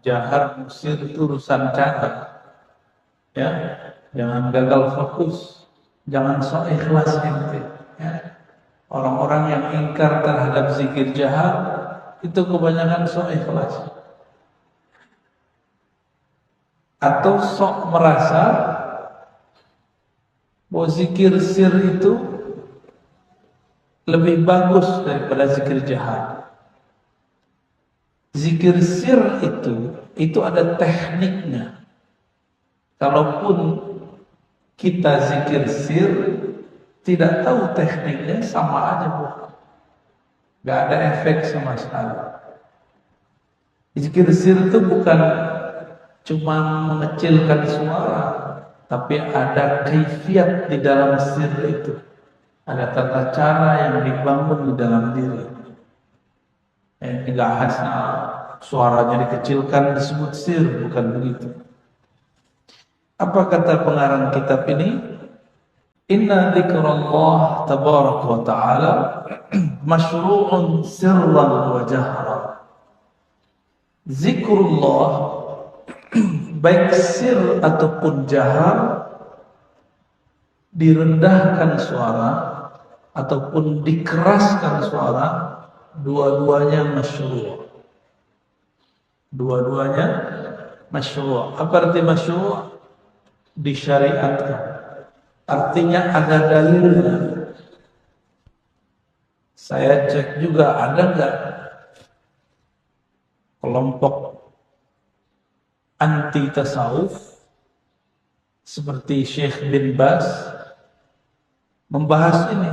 Jahar musir itu urusan cara. Ya, jangan gagal fokus, jangan sok ikhlas ente. Ya. Orang-orang yang ingkar terhadap zikir jahar itu kebanyakan sok ikhlas. Atau sok merasa bahwa zikir sir itu lebih bagus daripada zikir jahar. Zikir sir itu ada tekniknya. Kalaupun kita zikir sir tidak tahu tekniknya, sama aja bohong. Gak ada efek sama sekali. Zikir sir itu bukan cuma mengecilkan suara, tapi ada kaifiat di dalam sir itu. Ada tata cara yang dibangun di dalam diri. Enggak khasnya suaranya dikecilkan disebut sir, bukan begitu. Apa kata pengarang kitab ini? Inna dzikrallah tabaraka wa ta'ala masyru'un sirran wa jahra. Zikrullah baik sir ataupun jahar, direndahkan suara ataupun dikeraskan suara, dua-duanya masyru'. Dua-duanya masyru'. Apa arti masyru'? Disyariatkan. Artinya ada dalilnya. Saya cek juga ada nggak kelompok anti tasawuf seperti Syekh bin Baz membahas ini.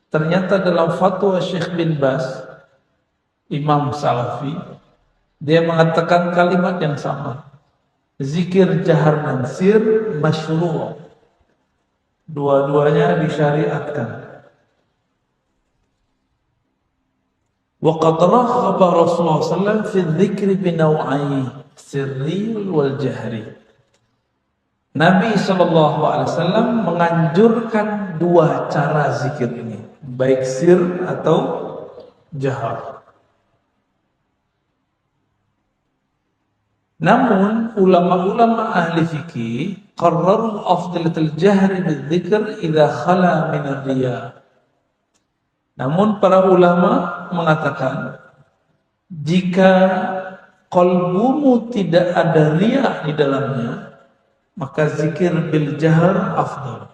Ternyata dalam fatwa Syekh bin Baz, Imam Salafi, dia mengatakan kalimat yang sama. Zikir jahar dan sir masyru'. Dua-duanya disyariatkan. Wa qad rakhaba Rasulullah sallallahu alaihi wasallam fi dzikri bi naw'ai sirri wal jahri. Nabi sallallahu alaihi wasallam menganjurkan dua cara zikir ini, baik sir atau jahar. Namun ulama-ulama ahli fikih qarraru afdalatul jahri bidzikr idza khala min ar-riya. Namun para ulama mengatakan jika qalbumu tidak ada riya di dalamnya, maka zikir bil jahar afdal.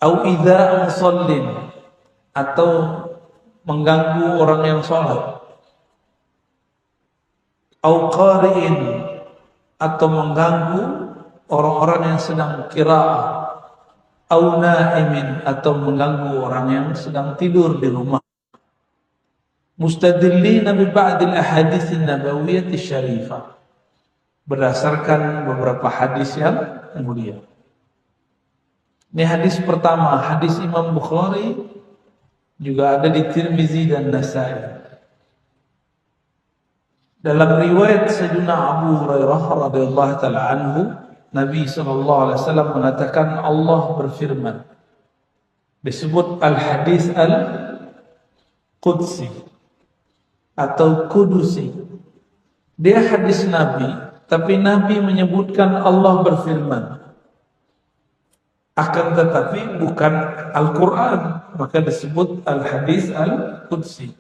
Au idza musallin, atau mengganggu orang yang sholat. Au qari'in, atau mengganggu orang-orang yang sedang qiraah. Au na'imin, atau mengganggu orang yang sedang tidur di rumah. Mustadillina bi ba'dil ahaditsin nabawiyyah syarifah, berdasarkan beberapa hadis yang mulia. Ini hadis pertama, hadis Imam Bukhari, juga ada di Tirmizi dan Nasai. Dalam riwayat Sayyidina Abu Hurairah radhiyallahu taala anhu, Nabi sallallahu alaihi wasallam mengatakan Allah berfirman. Disebut al-hadis al-qudsi atau kudusi. Dia hadis Nabi, tapi Nabi menyebutkan Allah berfirman. Akan tetapi bukan Al-Quran, maka disebut al-hadis al-qudsi.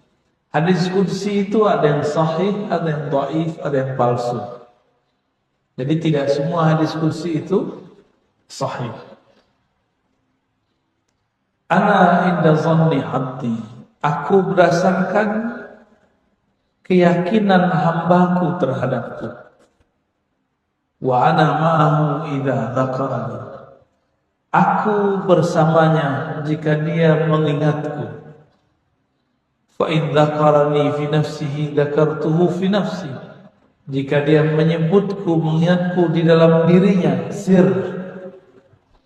Hadis qudsi itu ada yang sahih, ada yang dhaif, ada yang palsu. Jadi tidak semua hadis qudsi itu sahih. Ana inda zanni abdi, aku berdasarkan keyakinan hambaku terhadapku. Wa ana ma'ahu idza dzakarani, aku bersamanya jika dia mengingatku. Fa in dzakarani fi nafsihi dzakartuhu fi nafsi, jika dia menyebutku, mengingatku di dalam dirinya, sir,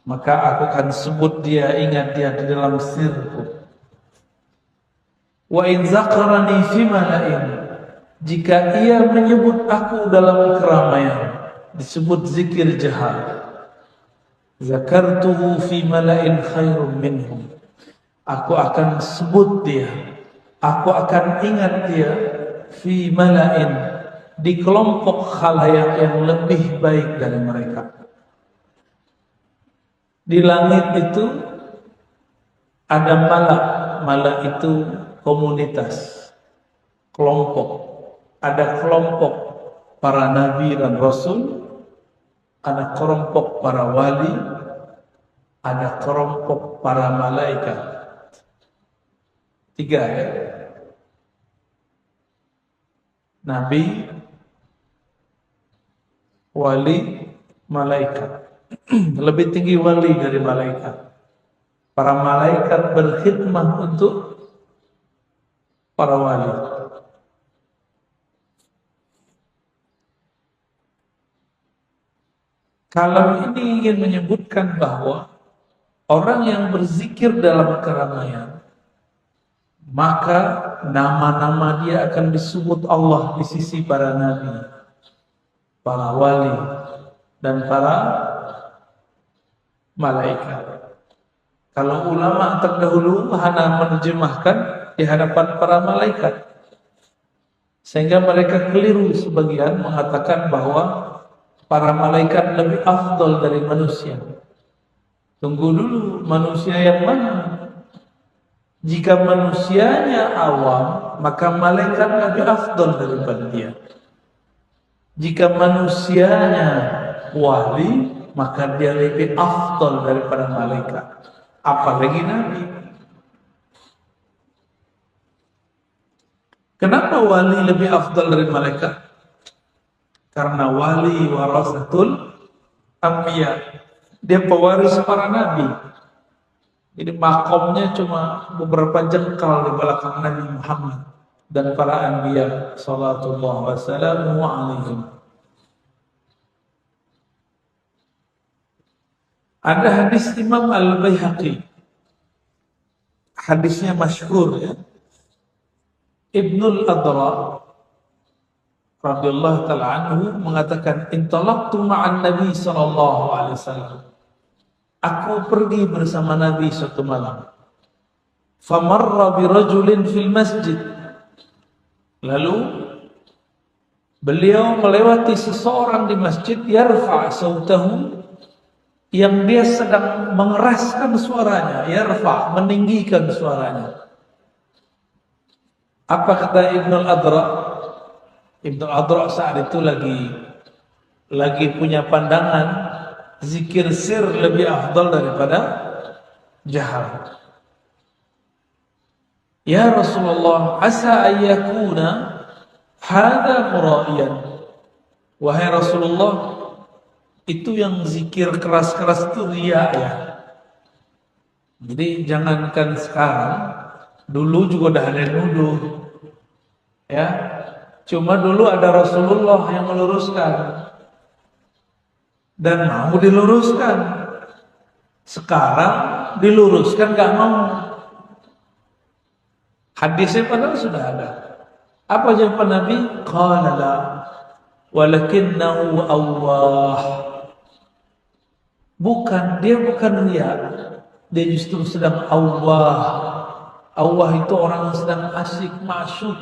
maka aku akan sebut dia, ingat dia di dalam sirku. Wa in dzakarani fi mala'in, jika ia menyebut aku dalam keramaian, disebut zikir jahar. Zakartuhu fi mala'in khairum minhum, aku akan sebut dia, aku akan ingat dia fi mala'in, di kelompok khalayak yang lebih baik dari mereka. Di langit itu ada malak. Malak itu komunitas, kelompok. Ada kelompok para nabi dan rasul, ada kelompok para wali, ada kelompok para malaikat. 3 ya. Nabi, wali, malaikat. Lebih tinggi wali dari malaikat. Para malaikat berkhidmah untuk para wali. Kalau ini ingin menyebutkan bahwa orang yang berzikir dalam keramaian, maka nama-nama dia akan disebut Allah di sisi para nabi, para wali, dan para malaikat. Kalau ulama terdahulu hanya menerjemahkan di hadapan para malaikat, sehingga mereka keliru sebagian mengatakan bahwa para malaikat lebih afdal dari manusia. Tunggu dulu, manusia yang mana? Jika manusianya awam, maka malaikat lebih afdal daripada dia. Jika manusianya wali, maka dia lebih afdal daripada malaikat. Apalagi nabi. Kenapa wali lebih afdal dari malaikat? Karena wali warasatul anbiya, dia pewaris para nabi. Jadi makomnya cuma beberapa jengkal di belakang Nabi Muhammad dan para anbiya sallallahu wasallam alaihim. Ada hadis Imam Al-Baihaqi, hadisnya masyhur ya. Ibnul Adra radhiyallahu ta'ala anhu mengatakan, intalaqtu ma'an Nabi sallallahu alaihi wasallam. Aku pergi bersama Nabi suatu malam. Famarra birajulin fil masjid. Lalu beliau melewati seseorang di masjid, yarfa' sautahu, yang dia sedang mengeraskan suaranya, yarfa', meninggikan suaranya. Apa kata Ibnul Adra? Ibnu Adra saat itu lagi punya pandangan zikir sir lebih afdal daripada jahar. Ya Rasulullah, asa ayyakuna hadha mura'iyan. Wahai Rasulullah, itu yang zikir keras-keras itu riya ya. Jadi jangankan sekarang, dulu juga udah ada yang nuduh ya. Cuma dulu ada Rasulullah yang meluruskan dan mau diluruskan. Sekarang diluruskan gak mau. Hadisnya padahal sudah ada. Apa jawaban Nabi? Qala la walakinnahu awwah. Bukan, dia bukan riya. Dia justru sedang awwah. Awwah itu orang yang sedang asyik masyuk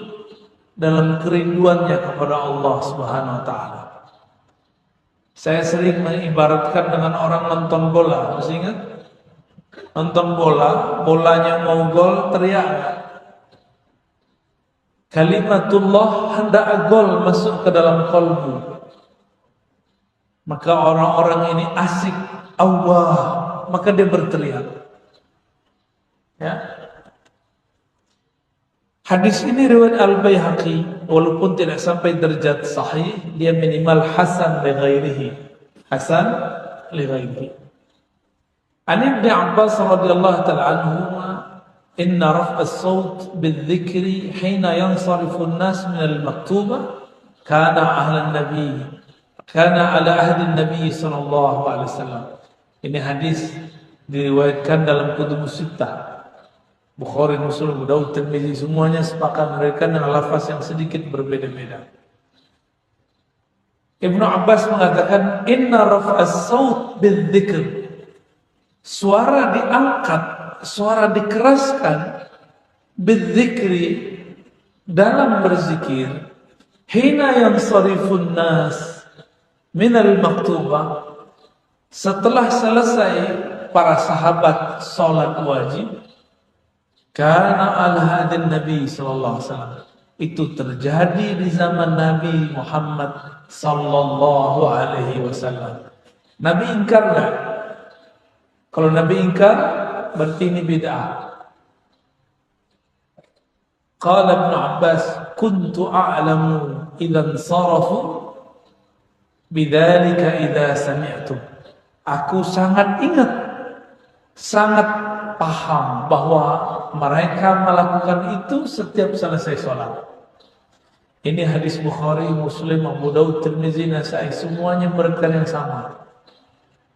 dalam kerinduannya kepada Allah Subhanahu wa taala. Saya sering mengibaratkan dengan orang nonton bola, masih ingat? Nonton bola, bolanya mau gol, teriak. Kalimatullah hendak gol masuk ke dalam kalbu. Maka orang-orang ini asik Allah, maka dia berteriak. Ya. Hadis ini riwayat Al-Baihaqi, walaupun tidak sampai derajat sahih, dia minimal hasan li ghairihi. Hasan li ghairihi. An Ibnu Abbas radhiyallahu ta'ala anhuma, inna raf'a as-sawt bil-dhikri hina yansarifu an-nas min al-maktubah kana ahlan nabi, kana ala ahdi nabi sallallahu alaihi wasallam. Ini hadis diriwayatkan dalam kutubus sittah. Bukhari, Muslim, Abu Daud, Tirmidzi, semuanya sepakat memberikan dengan lafaz yang sedikit berbeda-beda. Ibnu Abbas mengatakan, inna raf'as saut bidzikr. Suara diangkat, suara dikeraskan, bidzikri, dalam berzikir, hina yansarifun nas minal maktubah, setelah selesai para sahabat sholat wajib, kana al-hadin Nabi sallallahu alaihi wasallam, itu terjadi di zaman Nabi Muhammad sallallahu alaihi wasallam. Nabi ingkar enggak? Kalau Nabi ingkar, berarti ini bid'ah. Qala Ibnu Abbas, kuntu a'lamu idzan sarafu bidzalika idza sami'tu. Aku sangat ingat, sangat paham bahwa mereka melakukan itu setiap selesai sholat. Ini hadis Bukhari, Muslim, Abu Daud, Tirmizi, Nasai, semuanya berkata yang sama.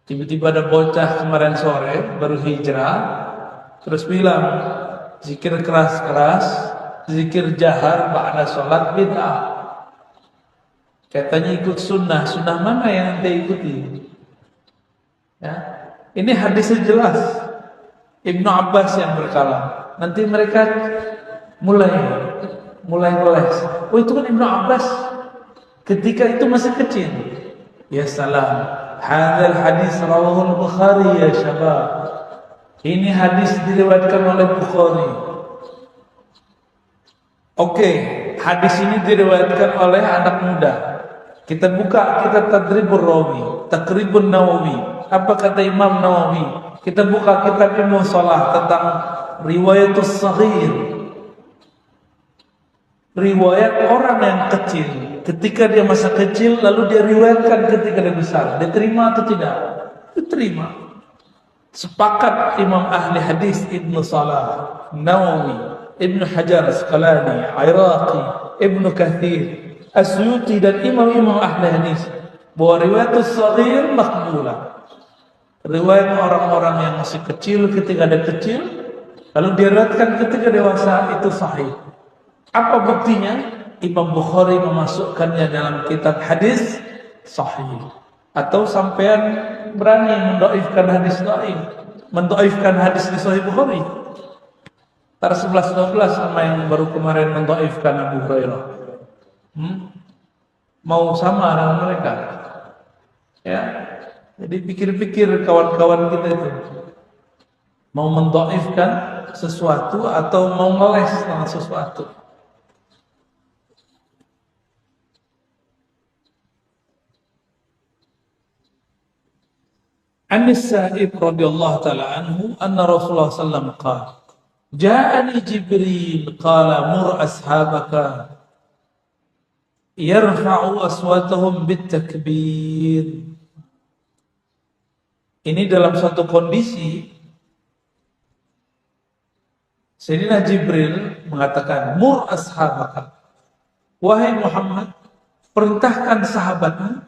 Tiba-tiba ada bocah kemarin sore baru hijrah, terus bilang zikir keras-keras, zikir jahar ba'da sholat bid'ah. Katanya ikut sunnah. Sunnah mana yang anda ikuti? Ya, ini hadisnya jelas. Ibnu Abbas yang berkalam. Nanti mereka mulai ngeles. Oh, itu kan Ibnu Abbas ketika itu masih kecil. Ya salam, hadzal hadis rawahul Bukhari ya syabab. Ini hadis diriwayatkan oleh Bukhari. Oke, hadis ini diriwayatkan oleh anak muda. Kita buka kitab Tadribur Rawi, Taqribun Nawawi. Apa kata Imam Nawawi? Kita buka kitab Ilmu Shalah tentang riwayatus saghir. Riwayat orang yang kecil, ketika dia masa kecil lalu dia riwayatkan ketika dia besar. Diterima atau tidak? Diterima. Sepakat Imam ahli hadis Ibnu Shalah, Nawawi, Ibnu Hajar Asqalani, Iraqi, Ibnu Katsir, Asyuti dan imam-imam ahli hadis bahwa riwayatus saghir makbulah. Riwayat orang-orang yang masih kecil ketika dia kecil lalu diriwayatkan ketika dewasa itu sahih. Apa buktinya? Imam Bukhari memasukkannya dalam kitab hadis sahih. Atau sampean berani mendoifkan hadis dhaif, mendoifkan hadis di Sahih Bukhari? Tar 11-12 sama yang baru kemarin mendoifkan Abu Hurairah. Mau sama dengan mereka? Ya. Jadi pikir-pikir kawan-kawan kita itu mau mendoifkan sesuatu atau mau ngeles dengan sesuatu. Anis Sa'ib radhiyallahu ta'ala anhu anna Rasulullah sallallahu alaihi wasallam qala ja'ani Jibril qala mur ashabaka yarfa'u aswatahum bit-takbir. Ini dalam suatu kondisi Sayyidina Jibril mengatakan mur ashabaka, wahai Muhammad, perintahkan sahabatmu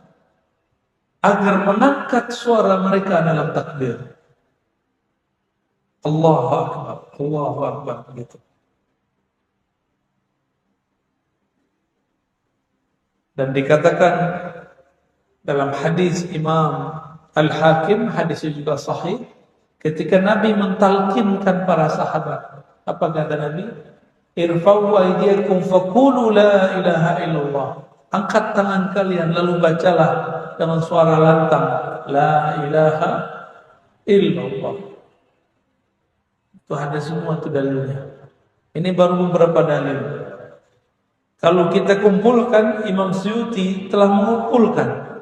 agar mengangkat suara mereka dalam takbir. Allahu Akbar, Allahu Akbar, begitu. Dan dikatakan dalam hadis Imam Al-Hakim, hadisnya juga sahih, ketika Nabi mentalkinkan para sahabat, apa kata Nabi? Irfa'u aydiyakum faqulu la ilaha illallah. Angkat tangan kalian lalu bacalah dengan suara lantang la ilaha illallah. Itu ada semua itu dalilnya. Ini baru beberapa dalil. Kalau kita kumpulkan, Imam Suyuti telah mengumpulkan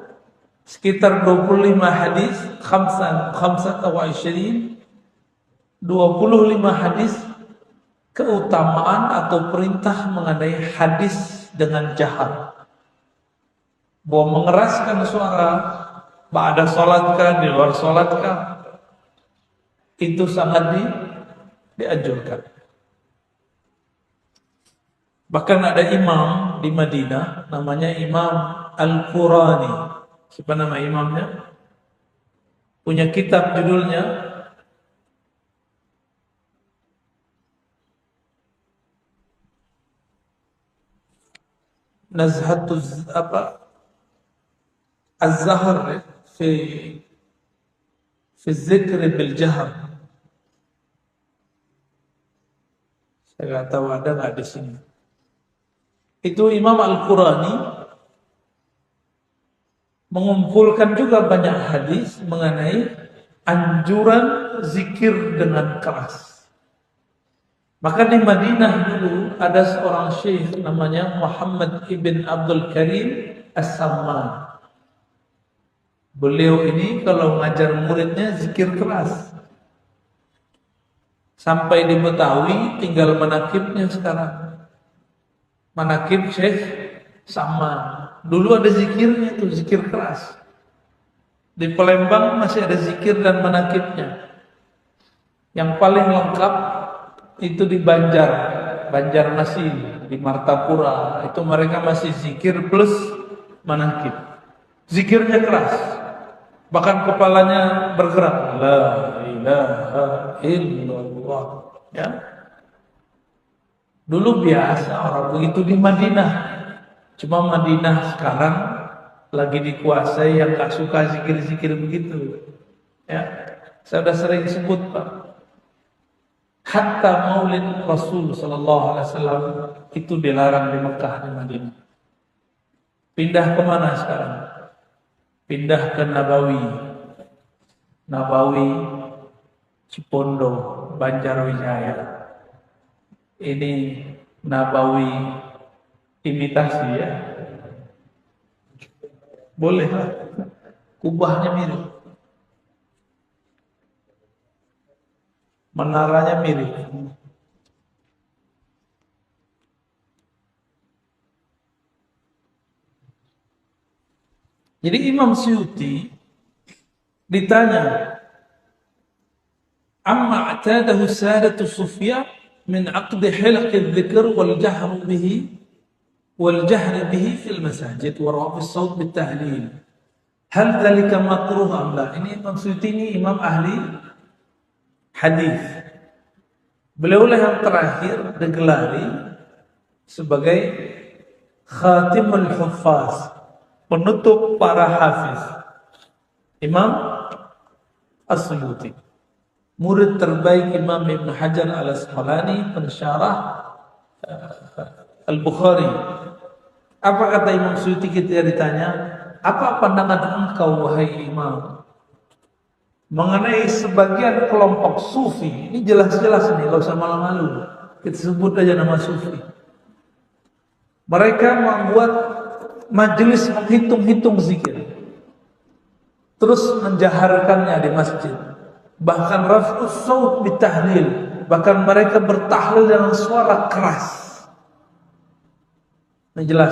sekitar 25 hadis, 25 hadis keutamaan atau perintah mengenai hadis dengan jahar. Bahwa mengeraskan suara ba'da sholatkah, di luar sholatkah, itu sangat dianjurkan. Bahkan ada imam di Madinah namanya Imam Al-Qurani. Siapa nama imamnya? Punya kitab judulnya Nazhatuz Az-Zahr fi Zikr bil Jahr. Saya nggak tahu ada nggak di sini. Itu Imam Al-Qurani mengumpulkan juga banyak hadis mengenai anjuran zikir dengan keras. Maka di Madinah dulu ada seorang syekh namanya Muhammad ibn Abdul Karim As-Samman. Beliau ini kalau ngajar muridnya zikir keras. Sampai di Betawi tinggal manakibnya sekarang. Manakib Syekh Samman. Dulu ada zikirnya itu, zikir keras. Di Palembang masih ada zikir dan manakibnya. Yang paling lengkap itu di Banjarmasin, di Martapura. Itu mereka masih zikir plus manakib. Zikirnya keras. Bahkan kepalanya bergerak. La ilaha illallah. Ya. Dulu biasa orang begitu di Madinah. Cuma Madinah sekarang lagi dikuasai yang gak suka zikir-zikir begitu. Ya. Saya sudah sering sebut, Pak. Hatta Maulid Rasul sallallahu alaihi wasallam itu dilarang di Mekah, di Madinah. Pindah kemana sekarang? Pindah ke Nabawi, Cipondo, Banjarwijaya. Ini Nabawi imitasi ya. Boleh lah, kubahnya mirip, menaranya mirip. Jadi Imam Suyuti ditanya, amma a'tadahu sadatu Sufyan min 'aqd hilaq adh-dhikr wal jahr bihi fil masajid wa rafi as-sawt bit tahlil. Hal dhalika makruh am la? Ini Imam Suyuti ini imam ahli hadis. Beliau lah yang terakhir digelari sebagai Khatimul Huffaz, penutup para hafiz. Imam As-Suyuti, murid terbaik Imam Ibn Hajar Al-Asqalani, pensyarah Al-Bukhari. Apa kata Imam Suyuti ketika ditanya, apa pandangan engkau wahai Imam mengenai sebagian kelompok sufi? Ini jelas-jelas nih, gak usah malu-malu, kita sebut aja nama sufi. Mereka membuat majelis menghitung-hitung zikir, terus menjaharkannya di masjid. Bahkan raf'us saut bitahlil, bahkan mereka bertahlil dengan suara keras. Ini jelas.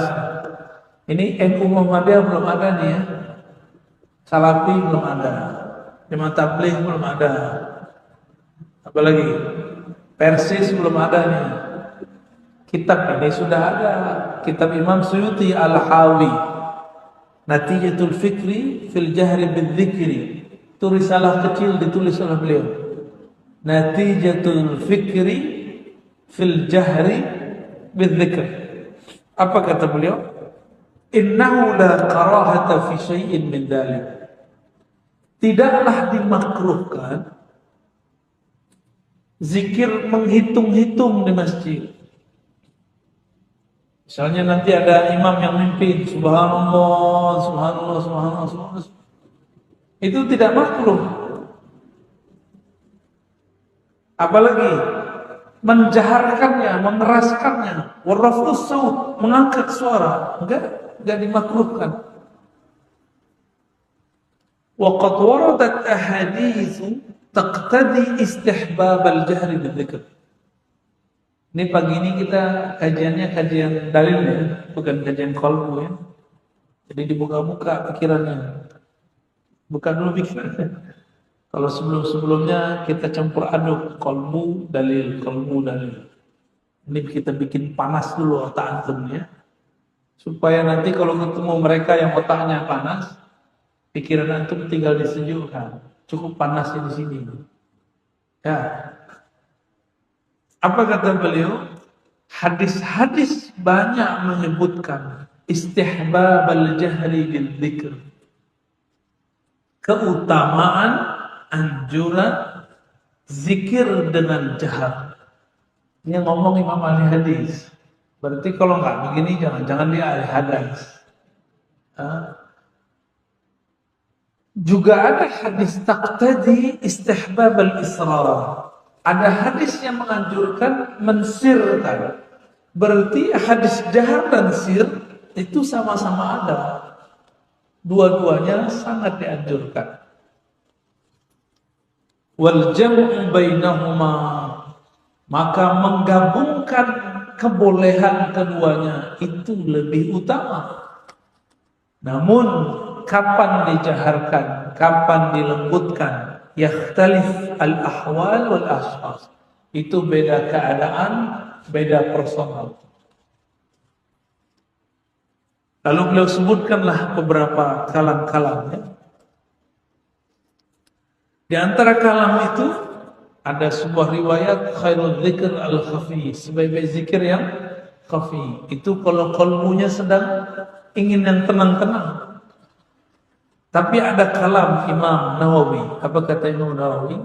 Ini NU Muhammadiyah belum ada nih ya. Salafi belum ada. Jemaah Tabligh belum ada. Apalagi Persis belum ada nih. Kitab ini sudah ada. Kitab Imam Suyuti Al-Hawi, Natijatul Fikri fil Jahri Bidzikri. Itu risalah kecil ditulis oleh beliau. Natijatul Fikri fil Jahri Bidzikri. Apa kata beliau? Innahu la karahata fi syai'in min dzalik. Tidaklah dimakruhkan zikir menghitung-hitung di masjid. Misalnya nanti ada imam yang mimpin, subhanallah, subhanallah, subhanallah, subhanallah. Itu tidak makruh. Apalagi menjaharkannya, mengeraskannya, warrafus saut, mengangkat suara, enggak dimakruhkan. Wa qad waradat ahadits taqtadi istihbab al-jahr bidzikr. Ini pagi ini kita kajiannya kajian dalil ya, bukan kajian qalbu ya. Jadi dibuka-buka pikirannya. Buka dulu pikirannya. Kalau sebelum-sebelumnya kita campur aduk qalbu dalil. Ini kita bikin panas dulu otak antum ya. Supaya nanti kalau ketemu mereka yang otaknya panas, pikiran antum tinggal disejukkan. Cukup panasnya di sini. Ya. Apa kata beliau? Hadis-hadis banyak menyebutkan istihbab al-jahri bil-dzikr. Keutamaan anjuran zikir dengan jahar. Ini ngomong Imam ahli hadis. Berarti kalau nggak begini jangan dia ahli hadis. Juga ada hadis taqtadi istihbab al-israr. Ada hadis yang menganjurkan mensirkan. Berarti hadis jahar dan sir itu sama-sama ada. Dua-duanya sangat dianjurkan. Wal jam'u bainahuma, maka menggabungkan kebolehan keduanya itu lebih utama. Namun kapan dijaharkan, kapan dilembutkan, yakhtalif al-ahwal wal ashkhas. Itu beda keadaan, beda personal. Lalu beliau sebutkanlah beberapa kalam-kalam ya. Di antara kalam itu ada sebuah riwayat khairul dzikr al-khafi, sebaik-baik zikir yang khafi. Itu kalau qalbunya sedang ingin yang tenang-tenang. Tapi ada kalam Imam Nawawi. Apa kata Imam Nawawi?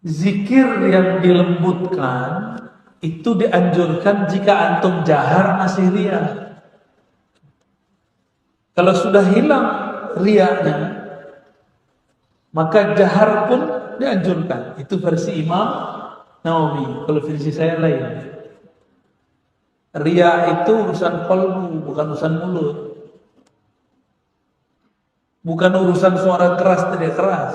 Zikir yang dilembutkan itu dianjurkan jika antum jahar masih ria. Kalau sudah hilang riaknya, maka jahar pun dianjurkan. Itu versi Imam Nawawi. Kalau versi saya lain. Ria itu urusan qalbu, bukan urusan mulut. Bukan urusan suara keras tidak keras.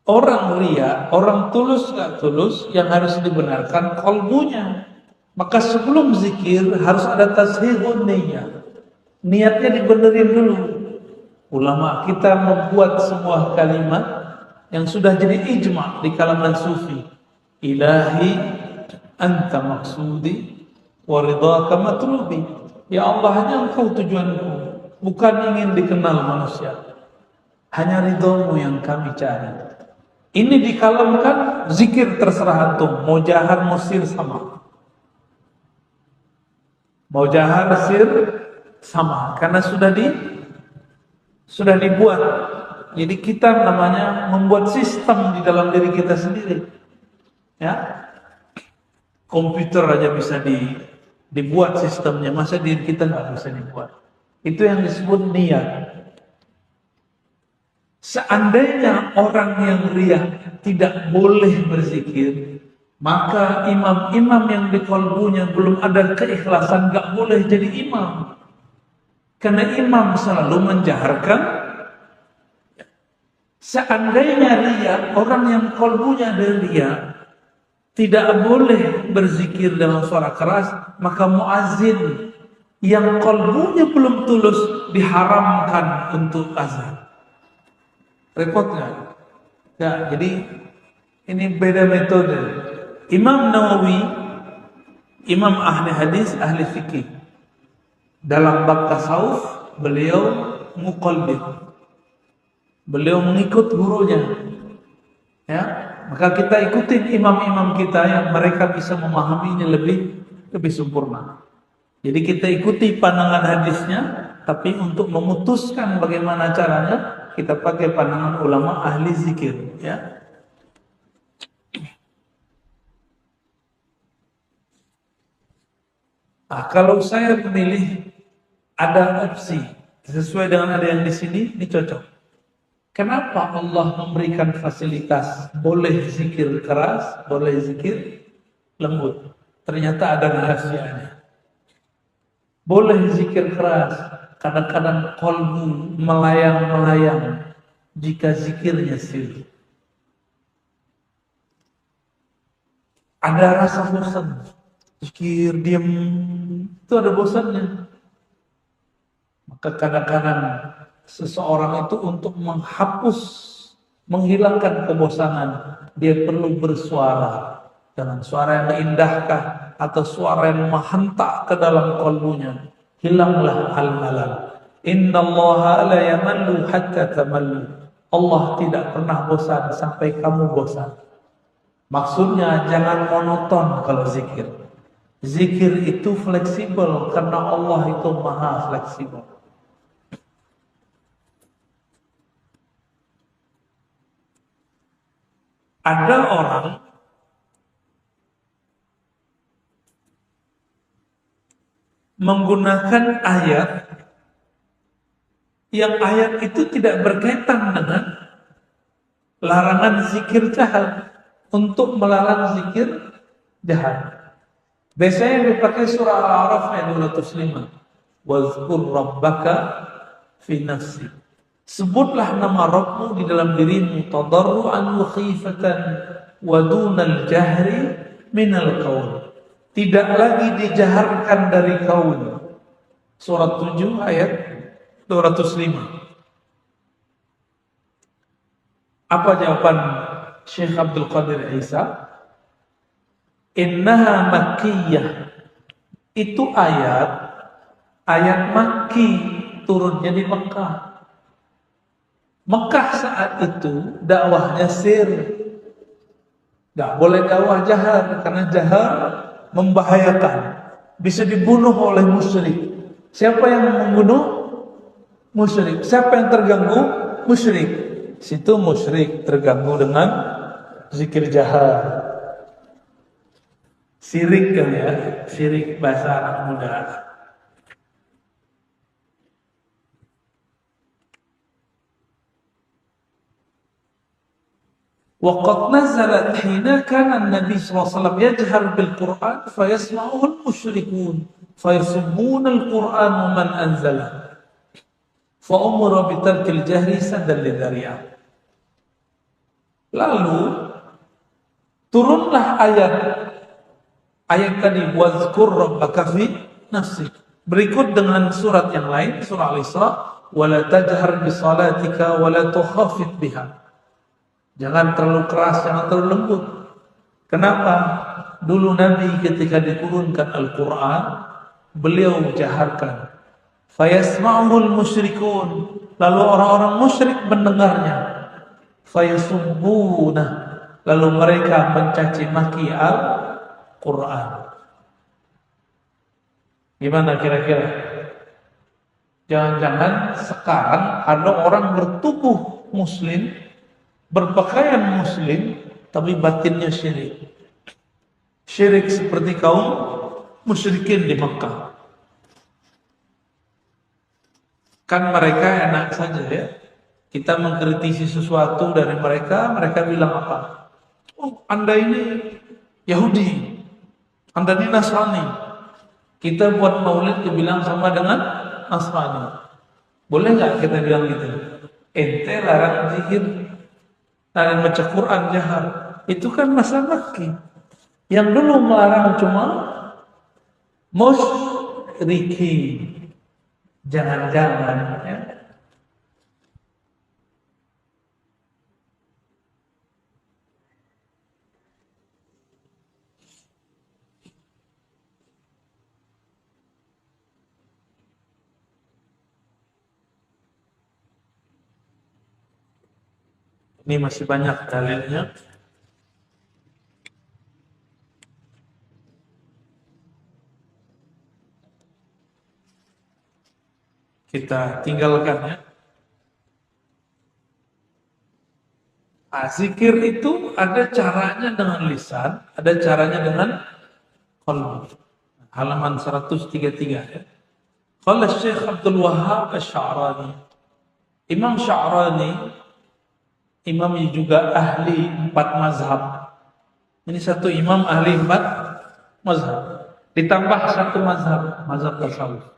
Orang ria, orang tulus gak tulus, yang harus dibenarkan qalbunya. Maka sebelum zikir harus ada tashihun niyah. Niatnya dibenerin dulu. Ulama kita membuat sebuah kalimat yang sudah jadi ijma' di kalangan sufi. Ilahi anta maksudi wa ridhaka matlubi. Ya Allah, hanya engkau tujuanku, bukan ingin dikenal manusia. Hanya ridhamu yang kami cari. Ini dikalamkan, zikir terserah antum, mau jahar mau sir sama. Mau jahar sir sama, karena sudah dibuat. Jadi kita namanya membuat sistem di dalam diri kita sendiri. Ya. Komputer aja bisa dibuat sistemnya, masa diri kita nggak bisa dibuat. Itu yang disebut niat. Seandainya orang yang riya tidak boleh berzikir, maka imam-imam yang di qalbunya belum ada keikhlasan nggak boleh jadi imam. Karena imam selalu menjaharkan. Seandainya riya, orang yang qalbunya ada riya tidak boleh berzikir dengan suara keras, maka muazzin yang qalbunya belum tulus diharamkan untuk azan. Repotnya. Ya, jadi ini beda metode. Imam Nawawi, imam ahli hadis, ahli fikih. Dalam bab tasawuf, beliau muqallid. Beliau mengikut gurunya. Ya, maka kita ikutin imam-imam kita yang mereka bisa memahaminya lebih sempurna. Jadi kita ikuti pandangan hadisnya, tapi untuk memutuskan bagaimana caranya, kita pakai pandangan ulama ahli zikir, ya. Kalau saya memilih ada opsi sesuai dengan ada yang di sini, ini cocok. Kenapa Allah memberikan fasilitas boleh zikir keras, boleh zikir lembut? Ternyata ada rahasianya. Boleh zikir keras, kadang-kadang qalbu melayang-melayang jika zikirnya sir. Ada rasa bosan, zikir diam itu ada bosannya. Maka kadang-kadang seseorang itu untuk menghilangkan kebosanan, dia perlu bersuara dengan suara yang indahkah atau suara yang menghentak ke dalam qalbunya. Hilanglah al-malal. Innallaha la yamallu hatta tamallu. Allah tidak pernah bosan sampai kamu bosan. Maksudnya jangan monoton kalau zikir. Zikir itu fleksibel karena Allah itu maha fleksibel. Ada orang menggunakan ayat yang ayat itu tidak berkaitan dengan larangan zikir jahat, untuk melarang zikir jahat. Biasanya yang dipakai surah Al-A'raf ayat 205. Wazkur rabbaka fi nafsi. Sebutlah nama Rabbmu di dalam dirimu tadarruan wa khifatan wa dunal jahri minal qaul. Tidak lagi dijaharkan dari kaul. Surat 7 ayat 205. Apa jawaban Syekh Abdul Qadir Isa? Innaha makkiyah. Itu ayat Makki, turunnya di Mekah. Mekah saat itu dakwahnya sir. Gak boleh dakwah jahar, karena jahar membahayakan. Bisa dibunuh oleh musyrik. Siapa yang membunuh? Musyrik. Siapa yang terganggu? Musyrik. Situ musyrik terganggu dengan zikir jahar. Sirik kan ya, sirik bahasa anak muda. Waqad nazalat hina kana an-nabi sallallahu alaihi wasallam yajhar bil Qur'an fayasma'uhu al-musyrikun fayasubbuna al-Qur'an man anzala fa umira bi tarkil jahri saddan lidhari'ah. Lalu turunlah ayat tadi wazkur rabbaka fi nafsik. Berikut dengan surat yang lain, surah Al-Isra, wala tajhar bi salatika wala tukhafit biha. Jangan terlalu keras, jangan terlalu lembut. Kenapa? Dulu Nabi ketika diturunkan Al-Quran, beliau jaharkan. Fayasma'uhul musyrikun. Lalu orang-orang musyrik mendengarnya. Fayasubbuna. Lalu mereka mencaci maki Al-Quran. Gimana kira-kira? Jangan-jangan sekarang ada orang bertubuh muslim, berpakaian muslim, tapi batinnya syirik. Syirik seperti kaum musyrikin di Makkah. Kan mereka enak saja ya. Kita mengkritisi sesuatu dari mereka, mereka bilang apa? Oh, Anda ini Yahudi, Anda ini Nasrani. Kita buat maulid dibilang sama dengan Nasrani. Boleh nggak kita bilang gitu? Ente larang zikir, larang baca Quran jahar. Itu kan masa Makki. Yang dulu melarang cuma musyriki. Jangan-jangan ya. Ini masih banyak dalilnya. Kita tinggalkan ya. Zikir itu ada caranya dengan lisan, ada caranya dengan qalbi. Halaman 133 ya. Qala Syekh Abdul Wahhab Asy-Sya'rani. Imam Sya'rani, imam yang juga ahli 4 mazhab. Ini satu imam ahli 4 mazhab. Ditambah satu mazhab, mazhab tasawuf.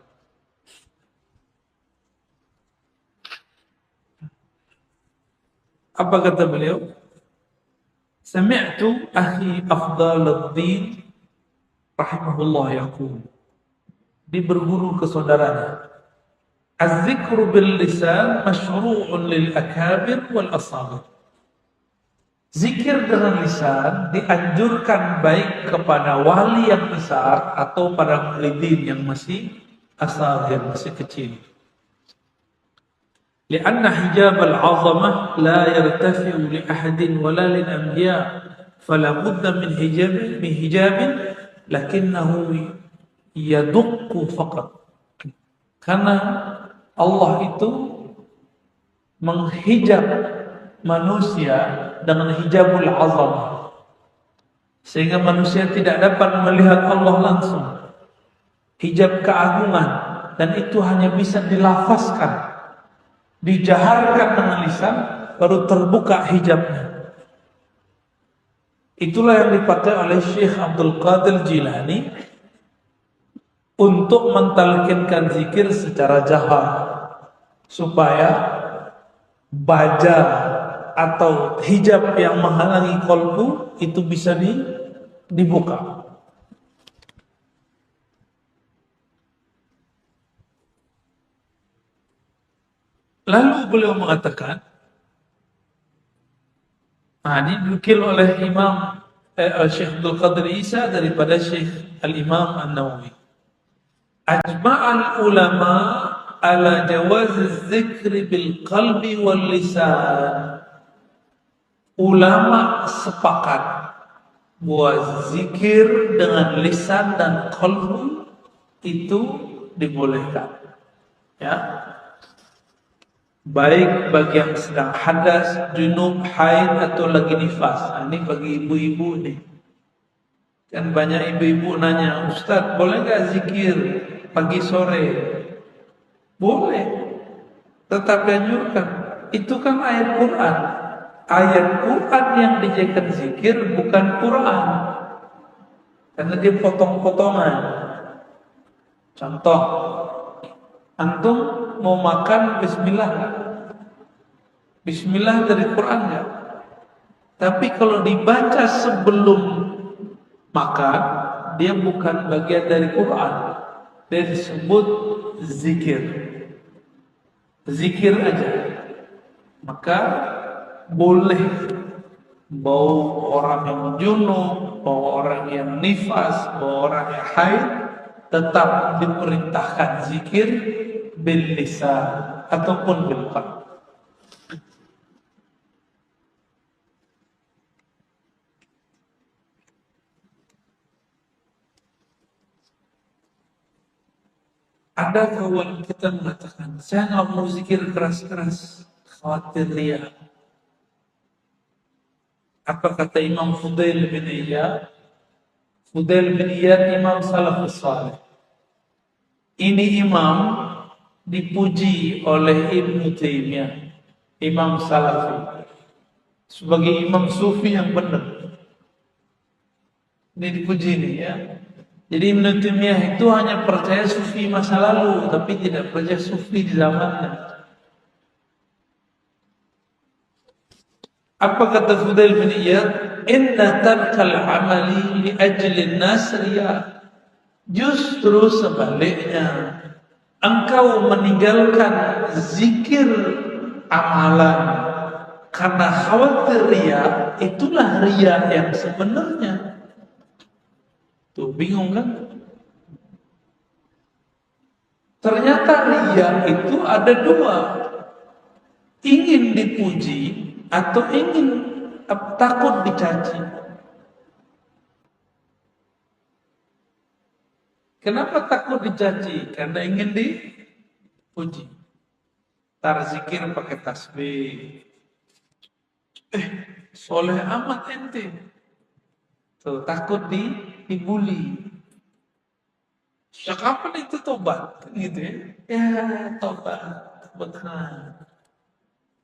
Apa kata beliau? Sami'tu akhi Afdaluddin rahimahullah yaqul. Dia berguru ke saudaranya. Az-zikru bil lisan masyru'un lil akabir wal asagir. Zikir dengan lisan dianjurkan baik kepada wali yang besar atau para muridin yang masih asagir, masih kecil. Lianna hijab al-'azamah la yartafi'u li ahadin wala lil anbiya fala budda min hijabin lakinnahu yadukku faqat. Karena Allah itu menghijab manusia dengan hijabul azamah, sehingga manusia tidak dapat melihat Allah langsung. hijab keagungan, dan itu hanya bisa dilafazkan, dijaharkan dengan lisan, baru terbuka hijabnya. Itulah yang dipakai oleh Syekh Abdul Qadir Jilani untuk mentalkinkan zikir secara jahar, supaya baja atau hijab yang menghalangi kolbu itu bisa dibuka. Lalu beliau mengatakan, ini dinukil oleh Imam Syekh Abdul Qadir Isa daripada Syekh Al-Imam An-Nawawi. Ajma'al ulama ala jawaz zikri bil qalbi wal lisan. Ulama sepakat bahwa zikir dengan lisan dan qalbu itu dibolehkan. Ya. Baik bagi yang sedang hadas, junub, haid atau lagi nifas. Ini bagi ibu-ibu nih. Kan banyak ibu-ibu nanya, Ustaz, boleh gak zikir pagi sore? Boleh. Tetap dianjurkan. Itu kan ayat Quran. Ayat Quran yang dijadikan zikir bukan Quran. Karena dia potong-potongan. Contoh, antum mau makan bismillah gak? Bismillah dari Quran gak? Tapi kalau dibaca sebelum makan, dia bukan bagian dari Quran. Dia disebut zikir. Zikir aja. Maka boleh bau orang yang junub, bau orang yang nifas, bau orang yang haid, tetap diperintahkan zikir bil lisan ataupun bil qalb. Ada kawan kita mengatakan, saya nggak mau zikir keras-keras, khawatir riya. Apa kata Imam Fudail bin Iyad? Fudail bin Iyad imam salafus salih. Ini imam dipuji oleh Ibnu Taimiyah, imam salafi, sebagai imam sufi yang benar. Ini dipuji nih ya. Jadi Ibnu Taimiyah itu hanya percaya sufi masa lalu, tapi tidak percaya sufi di zamannya. Apa kata Fudail bin Iyad? Inna tarkal amali li ajli nas riya. Justru sebaliknya, engkau meninggalkan zikir amalan karena khawatir riya. Itulah riya yang sebenarnya. Tuh bingung kan? Ternyata riya itu ada dua. Ingin dipuji atau ingin takut dicaci. Kenapa takut dicaci? Karena ingin dipuji. Tarzikir pakai tasbih. Soleh amat ente. Tuh, takut dibully. Kapan itu tobat? Gitu ya. Ya, tobat. Betul.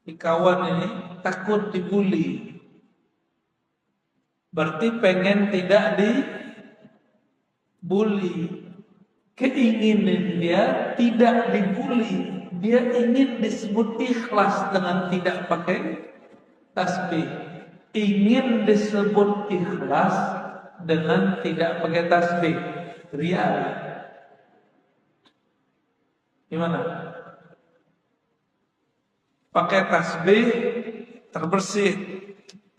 Di kawan ini takut dibully. Berarti pengen tidak dibully. Keinginan dia tidak dibully. Dia ingin disebut ikhlas dengan tidak pakai tasbih. Ingin disebut ikhlas dengan tidak pakai tasbih. Riya. Gimana? Pakai tasbih terbersih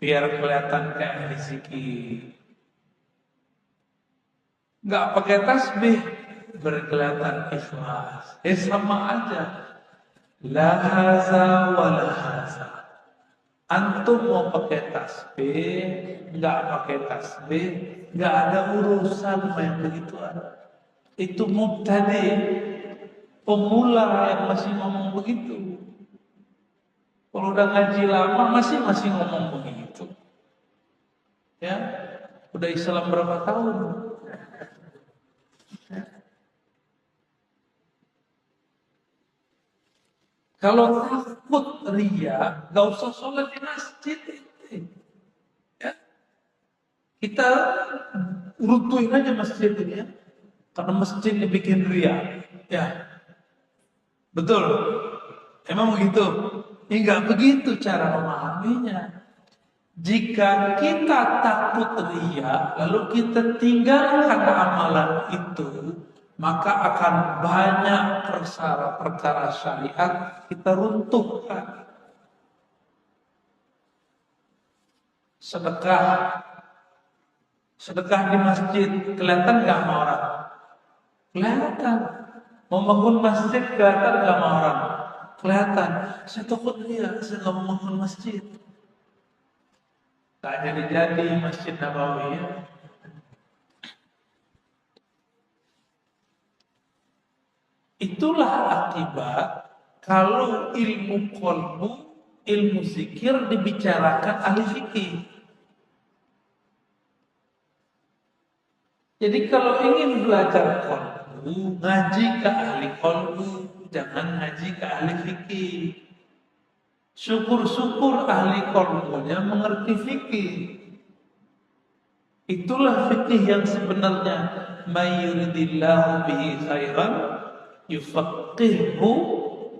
biar kelihatan kayak ahli zikir. Enggak pakai tasbih berkelihatan ikhlas. Sama aja. La haza wa la haza. Antum mau pakai tasbih, enggak pakai tasbih, enggak ada urusan main begituan. Itu mubtadi, pemula yang masih ngomong begitu. Kalau udah ngaji lama masih ngomong begitu. Ya, udah Islam berapa tahun? Kalau takut ria, gak usah sholat di masjid. Ya. Kita runtuhin aja masjid ini ya. Karena masjid dibikin ria. Ya, betul. Emang begitu? Enggak begitu cara memahaminya. Jika kita takut ria, lalu kita tinggalkan amalan itu, maka akan banyak perkara syariat kita runtuhkan. Sedekah di masjid kelihatan nggak sama orang? Kelihatan. Membangun masjid kelihatan nggak sama orang? Kelihatan. Saya takut ria, saya nggak mau membangun masjid. Tak jadi Masjid Nabawi ya. Itulah akibat kalau ilmu qalbu, ilmu zikir dibicarakan ahli fikih. Jadi kalau ingin belajar qalbu, ngaji ke ahli qalbu, jangan ngaji ke ahli fikih. Syukur-syukur ahli qalbunya mengerti fikih. Itulah fikih yang sebenarnya. May yuridillahu bihi khairan yufaqqihhu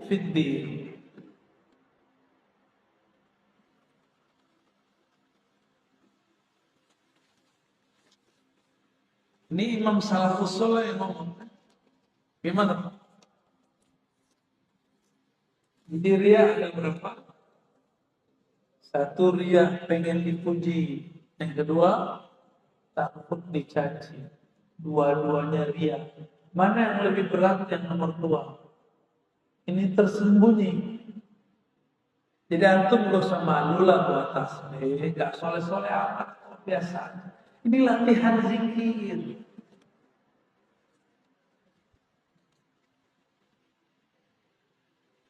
fid din. Ini Imam Salafus Saleh yang ngomong. Gimana? Jadi ria ada berapa? Satu, ria pengen dipuji. Yang kedua, takut dicaci. Dua-duanya ria. Mana yang lebih berat? Yang nomor 2. Ini tersembunyi. Jadi antum gak usah malu lah buat tasbih. Gak soleh-soleh amat. Biasa. Ini latihan zikir.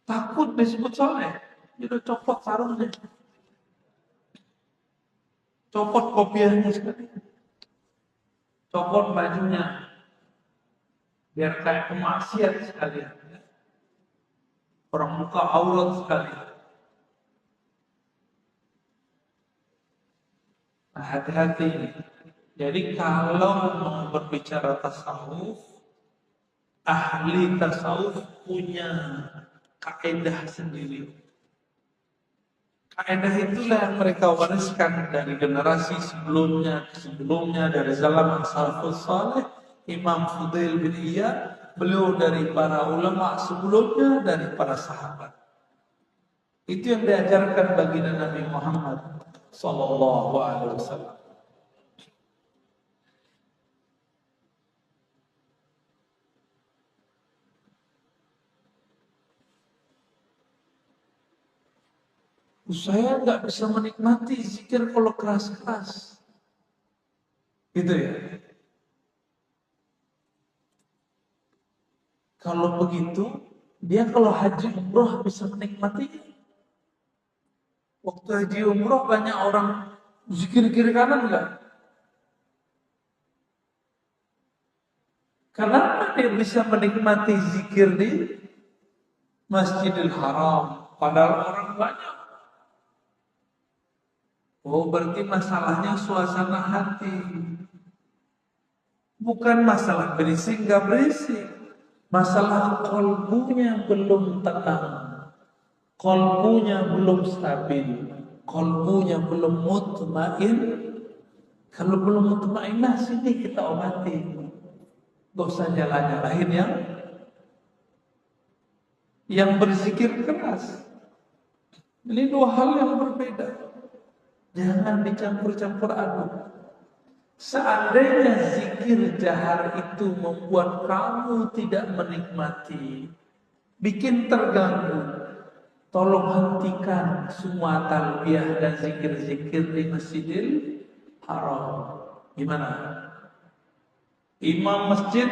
Takut disebut soleh. Jadi copot sarungnya. Copot kopiahnya sekali. Copot bajunya. Biar kayak pemaksiat sekalian. Orang buka aurat sekalian. Nah, hati-hati ini. Jadi kalau mau berbicara tasawuf, ahli tasawuf punya kaidah sendiri. Kaidah itulah yang mereka wariskan dari generasi sebelumnya dari zaman salafus saleh, Imam Fudail bin Iyad, beliau dari para ulama sebelumnya, dari para sahabat. Itu yang diajarkan baginda Nabi Muhammad sallallahu alaihi wasallam. Saya nggak bisa menikmati zikir kalau keras-keras. Gitu ya. Kalau begitu, dia kalau haji umroh bisa menikmati. Waktu haji umroh banyak orang zikir kiri kanan enggak? Kenapa dia bisa menikmati zikir di Masjidil Haram? Padahal orang banyak. Oh, berarti masalahnya suasana hati. Bukan masalah berisik, nggak berisik. Masalah kolbunya belum tenang. Kolbunya belum stabil. Kolbunya belum mutmain. Kalau belum mutmainah, sini kita obati. Gak usah nyala-nyalahin yang berzikir keras. Ini dua hal yang berbeda. Jangan dicampur-campur aduk. Seandainya zikir jahar itu membuat kamu tidak menikmati, bikin terganggu, tolong hentikan semua talbiyah dan zikir-zikir di Masjidil Haram. Gimana? Imam masjid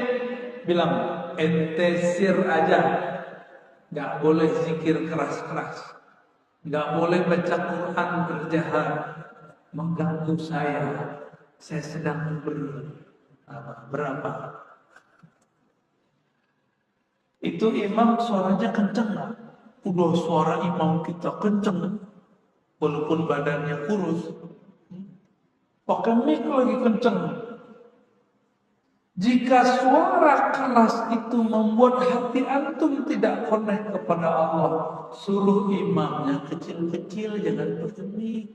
bilang, ente sir aja, gak boleh zikir keras-keras, gak boleh baca Quran berjahar, mengganggu saya sedang berapa. Itu imam suaranya kenceng gak? Udah suara imam kita kenceng, walaupun badannya kurus, pakai mic lagi kenceng. Jika suara keras itu membuat hati antum tidak connect kepada Allah, suruh imamnya kecil-kecil, jangan pakai mic.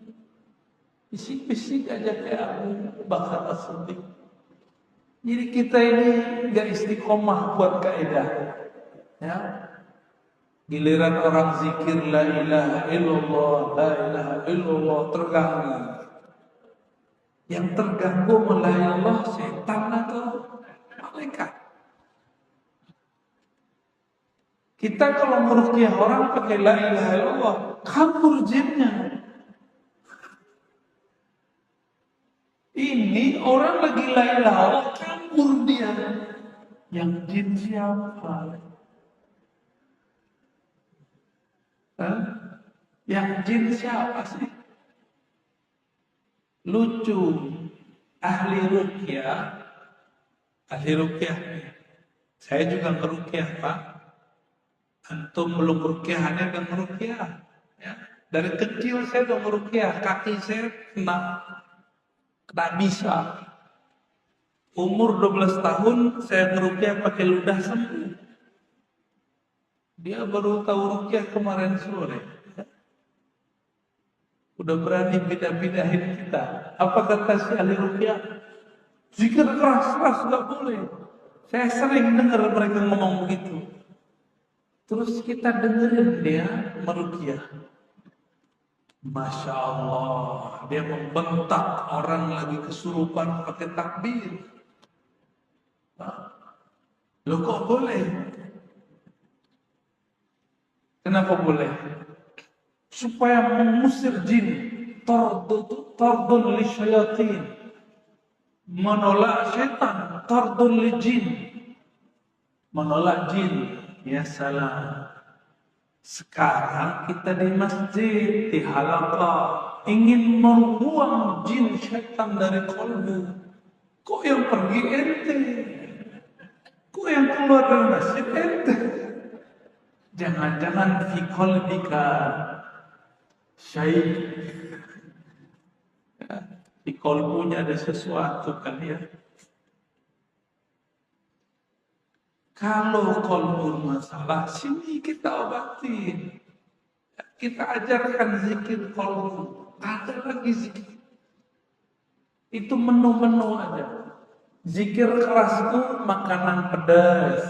Bisik-bisik aja kayak Abu Bakar As-Siddiq. Jadi kita ini gak istiqomah buat kaidah. Ya. Giliran orang zikir la ilaha illallah, la ilaha illallah terganggu. Yang terganggu la ilallah setan atau malaikat. Kita kalau meruqyah orang pakai la ilaha illallah, kabur jinnya. Ini orang lagi la ilaha illallah, kabur dia. Yang jin siapa? Yang jin siapa sih? Lucu. Ahli ruqyah. Saya juga ngeruqyah, Pak. Antum belum ruqyah, aneh kan ngeruqyah. Ya. Dari kecil saya udah ngeruqyah, kaki saya kena bisa. Umur 12 tahun saya ngeruqyah pakai ludah sembuh. Dia baru tahu ruqyah kemarin sore. Udah berani bidah-bidahin kita. Apa kata si ahli ruqyah? Zikir keras-keras gak boleh. Saya sering dengar mereka ngomong begitu. Terus kita dengerin dia meruqyah. Masya Allah, dia membentak orang lagi kesurupan pakai takbir. Loh kok boleh? Kenapa boleh? Supaya mengusir jin, tardun li syayatin, menolak setan, tardun li jin, menolak jin. Ya salam. Sekarang kita di masjid, di halaqah, ingin membuang jin setan dari kolbu. Kok yang pergi ente? Kok yang keluar dari masjid ente? Jangan-jangan fi qalbika syai'. Di kolbunya ada sesuatu kan ya. Kalau kolbu masalah, sini kita obatin. Kita ajarkan zikir kolbu. Ada lagi zikir. Itu menu-menu aja. Zikir keras itu makanan pedas.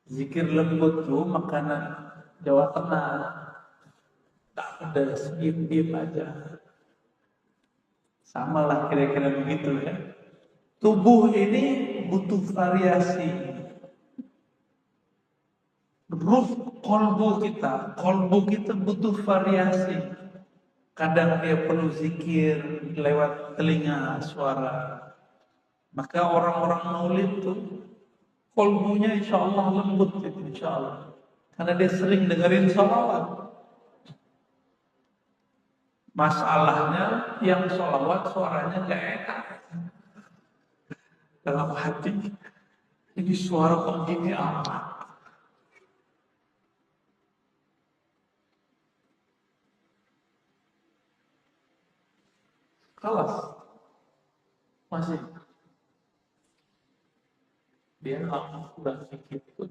Zikir lembut itu makanan Jawa Tengah. Tak pedas, diam-diam aja. Sama lah kira-kira begitu ya. Tubuh ini butuh variasi. Ruh kolbu kita butuh variasi. Kadang dia perlu zikir lewat telinga suara. Maka orang-orang maulid tuh kolbunya insya Allah lembut itu insya Allah. Karena dia sering dengerin sholawat. Masalahnya yang sholawat suaranya gak enak. Dalam hati, ini suara kok gini amat. Kalas. Masih. Dia kurang sedikit pun.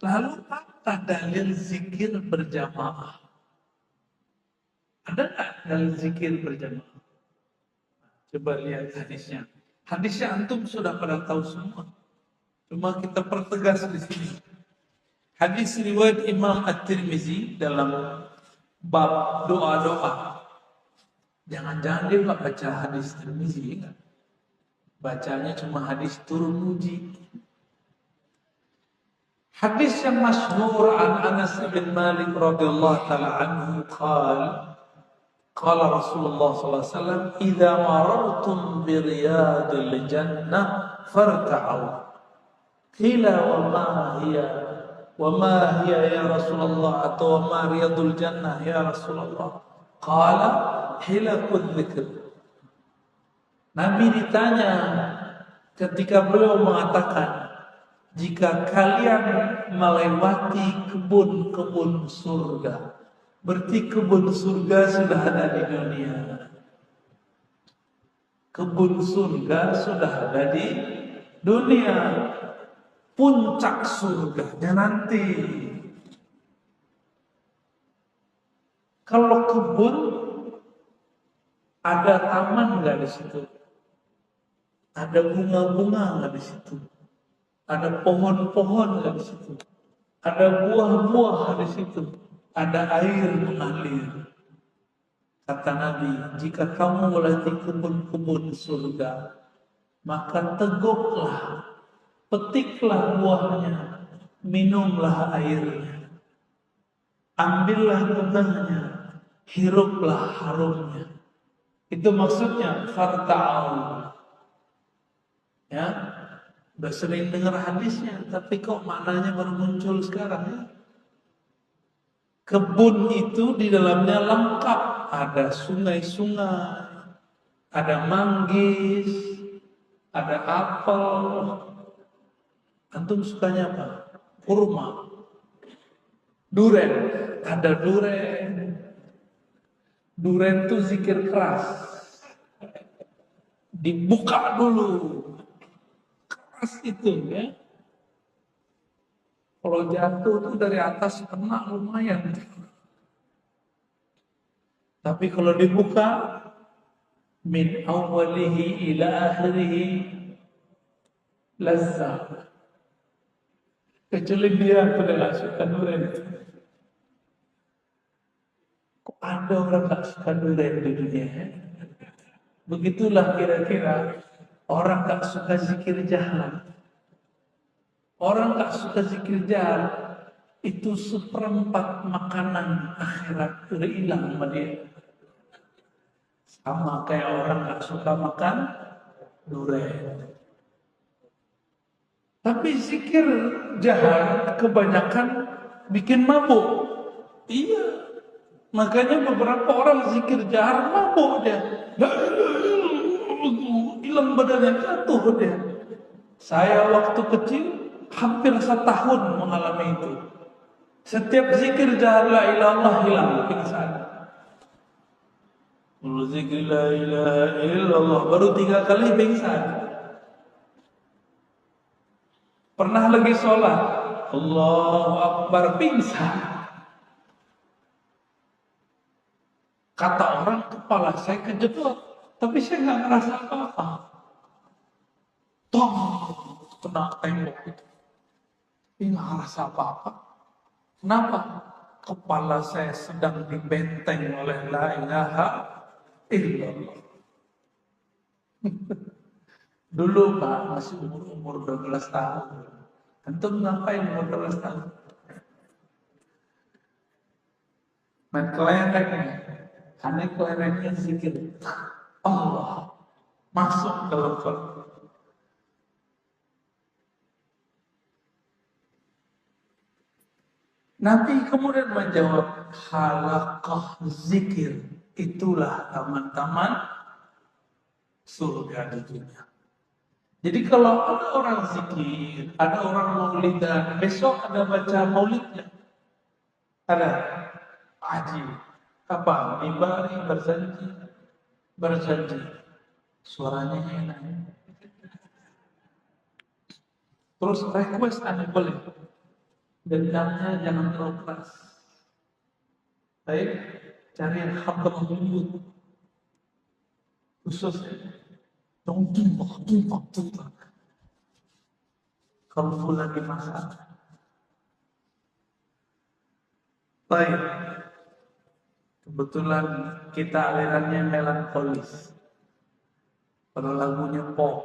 Lalu apa dalil zikir berjamaah? Ada nggak dalil zikir berjamaah? Coba lihat hadisnya. Hadisnya antum sudah pada tahu semua. Cuma kita pertegas di sini. Hadis riwayat Imam At-Tirmizi dalam bab doa-doa. Jangan-jangan dia nggak baca hadis Tirmizi, kan? Bacanya cuma hadis turun muji. Hadis yang masyhur an Anas bin Malik radhiyallahu taala anhu qala Rasulullah sallallahu alaihi wasallam idza marartum bi riyadil jannah farta'u qila wa ma hiya ya Rasulullah atau ma riyadul jannah ya Rasulullah qala hilaqul dzikr. Nabi ditanya ketika beliau mengatakan, jika kalian melewati kebun-kebun surga, berarti kebun surga sudah ada di dunia. Kebun surga sudah ada di dunia. Puncak surganya nanti. Kalau kebun, ada taman nggak di situ? Ada bunga-bunga nggak di situ? Ada pohon-pohon nggak di situ? Ada buah-buah di situ? Ada air mengalir. Kata Nabi, jika kamu melewati kebun-kebun surga, maka teguklah, petiklah buahnya, minumlah airnya, ambillah bunganya, hiruplah harumnya. Itu maksudnya farta'au. Ya, udah sering dengar hadisnya, tapi kok maknanya baru muncul sekarang ya? Kebun itu di dalamnya lengkap, ada sungai-sungai, ada manggis, ada apel. Antum sukanya apa? Kurma, duren, ada duren. Duren itu zikir keras, dibuka dulu, keras itu ya. Kalau jatuh tuh dari atas kena lumayan. Tapi kalau dibuka, min awwalihi ila akhirihi lazzah. Kecuali dia tidak suka durian. Kok ada orang tak suka durian di dunia? Begitulah kira-kira orang tak suka zikir jalan. Orang tak suka zikir jalan itu seperempat makanan akhirat udah hilang sama dia. Sama kayak orang tak suka makan durian. Tapi zikir jahat kebanyakan bikin mabuk. Iya. Makanya beberapa orang zikir jahat mabuk dia. Hilang badannya, jatuh dia. Saya waktu kecil hampir 1 tahun mengalami itu. Setiap zikir jahat la ilaha illallah hilang pingsan. Kalau zikir la ilaha illallah baru 3 kali pingsan. Pernah lagi sholat, Allahu Akbar, pingsan. Kata orang, kepala saya kejedot, tapi saya nggak ngerasa apa-apa. Tong, kena tembok itu. Tapi nggak ngerasa apa-apa. Kenapa? Kepala saya sedang dibenteng oleh la ilaha illallah. Dulu Pak, masih umur 12 tahun. Antum ngapain umur 12 tahun? Main kelereng. Karena kelerengnya zikir Allah. Masuk dalam kolom. Nabi kemudian menjawab, halaqah zikir. Itulah taman-taman surga di dunia. Jadi kalau ada orang zikir, ada orang maulidan, besok ada baca maulidnya. Ada haji. Apa? Mibari berjanji. Suaranya enak. Terus request ada boleh. Dendamnya jangan terlalu keras. Baik, cari yang khabar lembut. Khusus dong tumpah. Kalau lagi masak. Baik. Kebetulan kita alirannya melankolis. Pada lagunya pop.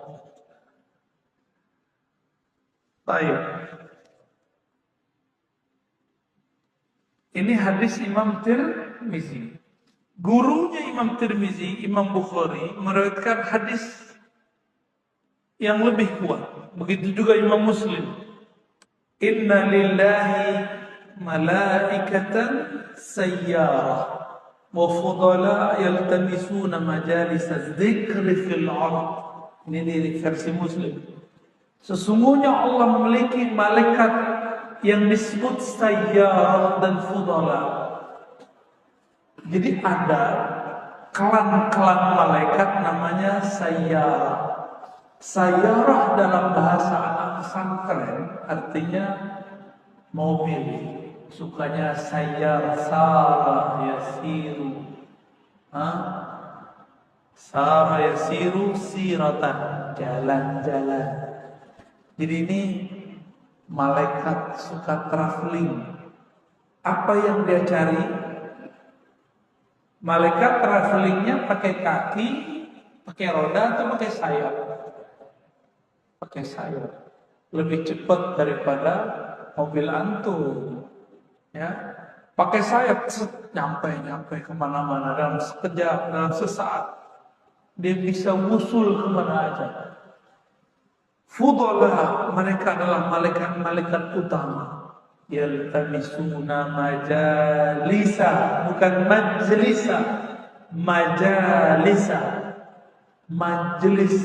Baik. Ini hadis Imam Tirmizi. Gurunya Imam Tirmizi, Imam Bukhari, meriwayatkan hadis yang lebih kuat. Begitu juga Imam Muslim. Inna lillahi malaikatan sayyarah wa fudala yaltamisuna majalis dzikri fil ard. Ini dari versi Muslim. Sesungguhnya Allah memiliki malaikat yang disebut sayyar dan fudala. Jadi ada klan-klan malaikat namanya sayyarah. Sayyarah dalam bahasa anak pesantren artinya mobil. Sukanya sayyar, sara yasiru. Sara yasiru siratan, jalan-jalan. Jadi ini malaikat suka traveling. Apa yang dia cari? Malaikat travelingnya pakai kaki, pakai roda atau pakai sayap? Pakai sayap. Lebih cepat daripada mobil antum. Ya, pakai sayap, nyampe kemana-mana dalam sekejap, dalam sesaat. Dia bisa wusul kemana aja. Fudala, mereka adalah malaikat-malaikat utama. Yaltamisuna majalisa, bukan majlisa, majalisa, majelis,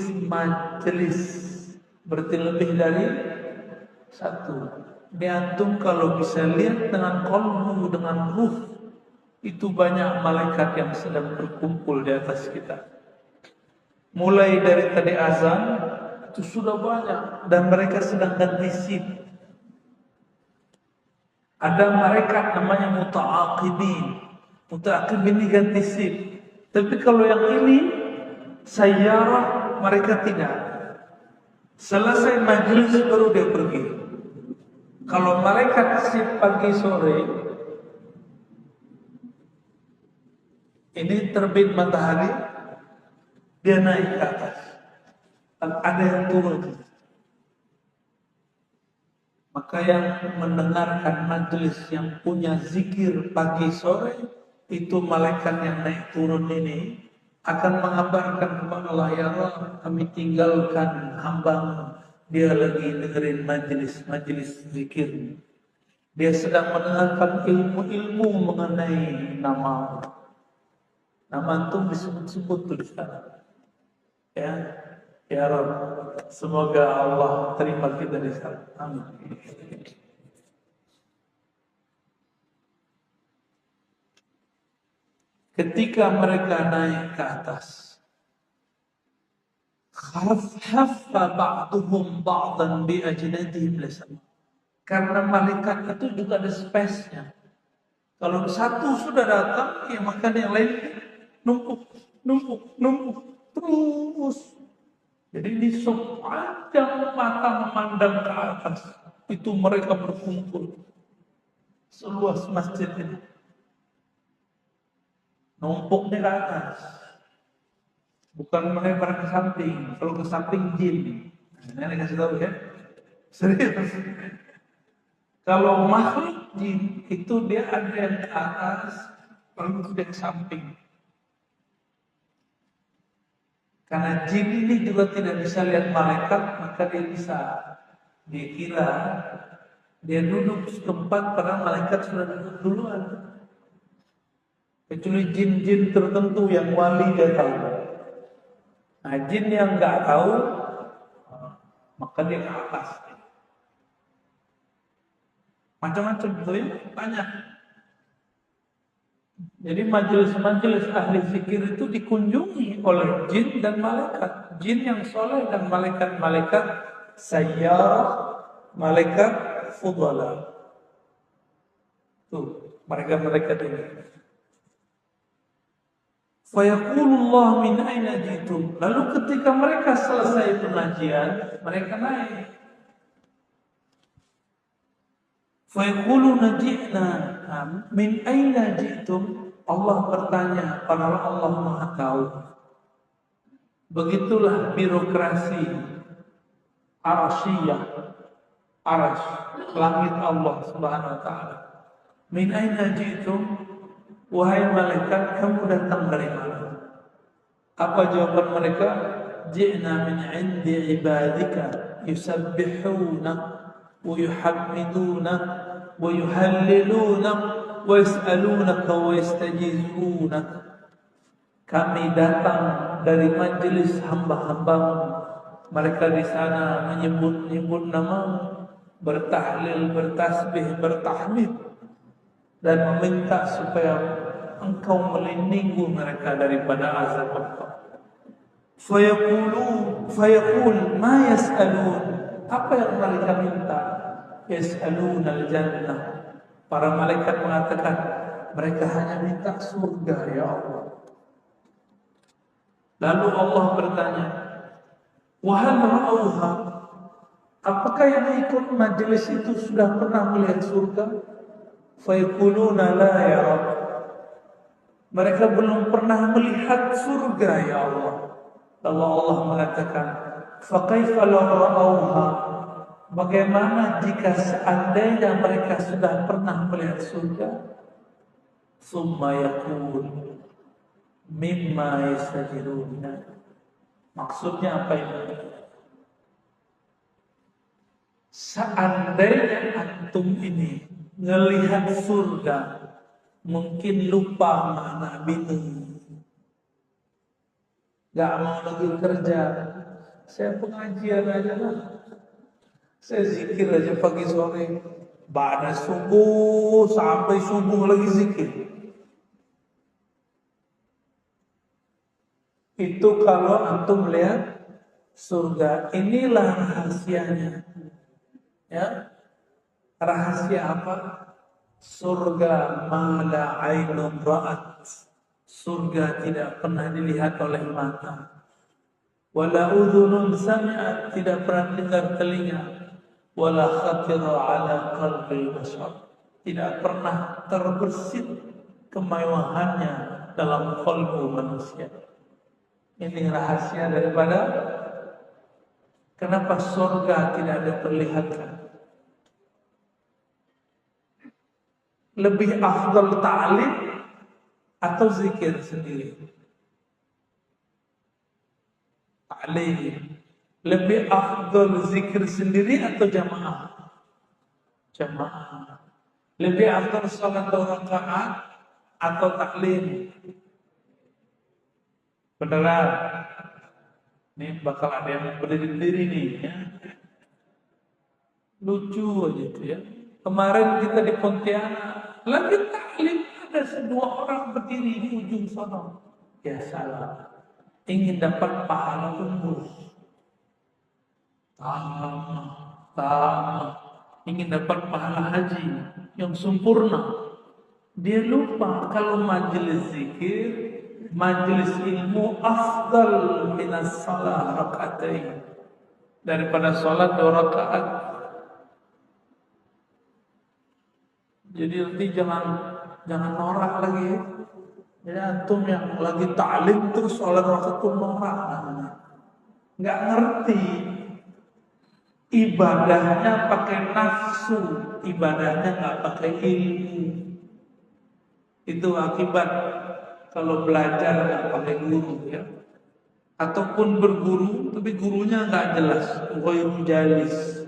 berarti lebih dari satu. Ini antum kalau bisa lihat dengan qalbu, dengan ruh, itu banyak malaikat yang sedang berkumpul di atas kita. Mulai dari tadi azan itu sudah banyak dan mereka sedang ganti shift. Ada malaikat namanya muta'aqibin. Muta'aqibin ini ganti shift. Tapi kalau yang ini sayyarah, mereka tidak. Selesai majelis baru dia pergi. Kalau malaikat shift pagi sore, ini terbit matahari, dia naik ke atas. Dan ada yang turun. Maka yang mendengarkan majelis yang punya zikir pagi sore, itu malaikat yang naik turun ini akan mengabarkan kepada Allah, ya Allah, kami tinggalkan hamba, dia lagi dengerin majelis zikir. Dia sedang mendengarkan ilmu-ilmu mengenai nama. Nama antum disebut-sebut tulisan. Ya Rabb, semoga Allah terima kita di sana. Amin. Ketika mereka naik ke atas, khaffa ba'duhum ba'dan bi ajdadihim lisama. Karena malaikat itu juga ada space-nya. Kalau satu sudah datang, ya maka yang lain numpuk terus. Jadi di sepanjang mata memandang ke atas, itu mereka berkumpul seluas masjid ini. Numpuknya ke atas, bukan melebar ke samping. Kalau ke samping jin. Nah, ini kasih tahu ya, serius. Kalau makhluk jin itu dia ada yang ke atas, lalu dia ke samping. Karena jin ini juga tidak bisa lihat malaikat, maka dia kira dia duduk di tempat padahal malaikat sudah duduk duluan. Kecuali jin-jin tertentu yang wali dia tahu. Nah, jin yang nggak tahu, maka dia ke atas. Macam-macam betul ya, banyak. Jadi majelis-majelis ahli zikir itu dikunjungi oleh jin dan malaikat. Jin yang soleh dan malaikat-malaikat sayyarah, malaikat fudala. Tuh, mereka ini. Fayaqulullah min aina jitum. Lalu ketika mereka selesai pengajian, mereka naik. Fayaquluna ji'na min aina jitum. Allah bertanya, padahal Allah Maha Tahu. Begitulah birokrasi arsyiyah, arsy, langit Allah Subhanahu wa taala. Min aina jitum? Wahai malaikat, kamu datang dari mana? Apa jawaban mereka? Ji'na min 'indi ibadika yusabbihuna wa yuhammiduna wa yuhalliluna wa yas'alunaka wa yastajizunak. Kami datang dari majelis hamba-hambamu, mereka di sana menyebut namamu, bertahlil, bertasbih, bertahmid, dan meminta supaya engkau melindungi mereka daripada azab engkau. Fayaqul ma yas'alun. Apa yang mereka minta? Yas'alun al-jannah. Para malaikat mengatakan, mereka hanya minta surga ya Allah. Lalu Allah bertanya, wa hal ra'auha? Apakah yang ikut majelis itu sudah pernah melihat surga? Fayaquluna la ya Rabb. Mereka belum pernah melihat surga ya Allah. Lalu Allah mengatakan, fa kaifa law ra'auha? Bagaimana jika seandainya mereka sudah pernah melihat surga? Summa yaqul mimma yastajiruna. Maksudnya apa ini? Seandainya antum ini melihat surga, mungkin lupa makna bingung, gak mau lagi kerja, saya pengajian aja lah, saya zikir aja pagi sore, pada subuh sampai subuh lagi zikir. Itu kalau antum melihat surga. Inilah rahasianya. Ya, rahasia apa? Surga mala ainun ra'at. Surga tidak pernah dilihat oleh mata. Wala udhunun sami'at, tidak pernah dengar telinga. Wala khatira ala qalbi bashar, tidak pernah terbersit kemewahannya dalam qalbu manusia. Ini rahasia daripada kenapa surga tidak diperlihatkan. Lebih afdal ta'lim atau zikir sendiri? Ta'lim. Lebih afdal zikir sendiri atau jamaah? Jamaah. Lebih afdal salat 2 rakaat atau ta'lim? Beneran? Ini bakal ada yang berdiri nih ya. Lucu aja tuh ya. Kemarin kita di Pontianak lagi taklim, ada 2 orang berdiri di ujung sana. Ya salah, ingin dapat pahala tembus. Ingin dapat pahala haji yang sempurna. Dia lupa kalau majelis zikir, majelis ilmu afdal minas salat rakaatain, daripada salat 2 rakaat. Jadi nanti jangan norak lagi. Jadi antum yang lagi ta'lim terus sholat rakaat itu norak namanya. Nggak ngerti. Ibadahnya pakai nafsu, ibadahnya nggak pakai ilmu. Itu akibat kalau belajar nggak pakai guru ya. Ataupun berguru tapi gurunya nggak jelas, ghairu jalis.